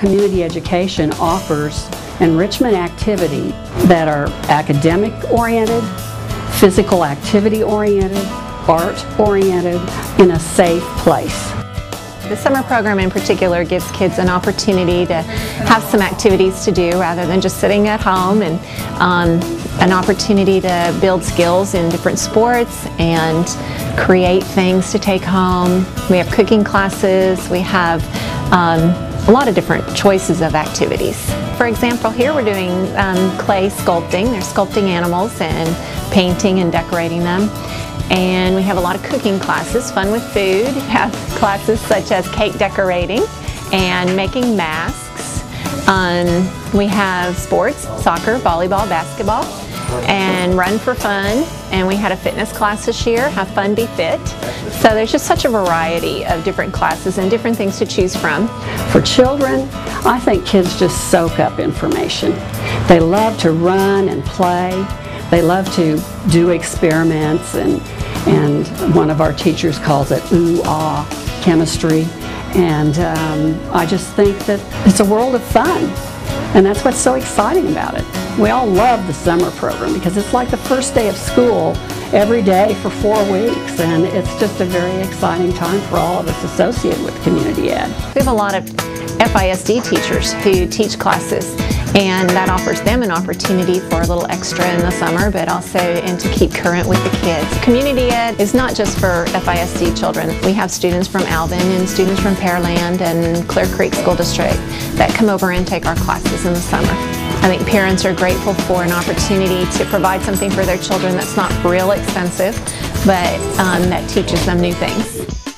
Community education offers enrichment activities that are academic oriented, physical activity oriented, art oriented, in a safe place. The summer program in particular gives kids an opportunity to have some activities to do rather than just sitting at home, and an opportunity to build skills in different sports and create things to take home. We have cooking classes, we have a lot of different choices of activities. For example, here we're doing clay sculpting. They're sculpting animals and painting and decorating them. And we have a lot of cooking classes, fun with food. We have classes such as cake decorating and making masks. We have sports, soccer, volleyball, basketball, and run for fun. And we had a fitness class this year, Have Fun, Be Fit. So there's just such a variety of different classes and different things to choose from. For children, I think kids just soak up information. They love to run and play. They love to do experiments, and one of our teachers calls it ooh-ah chemistry. And I just think that it's a world of fun. And that's what's so exciting about it. We all love the summer program because it's like the first day of school every day for 4 weeks, and it's just a very exciting time for all of us associated with community ed. We have a lot of FISD teachers who teach classes, and that offers them an opportunity for a little extra in the summer, but also to keep current with the kids. Community ed is not just for FISD children. We have students from Alvin and students from Pearland and Clear Creek School District that come over and take our classes in the summer. I think parents are grateful for an opportunity to provide something for their children that's not real expensive, but that teaches them new things.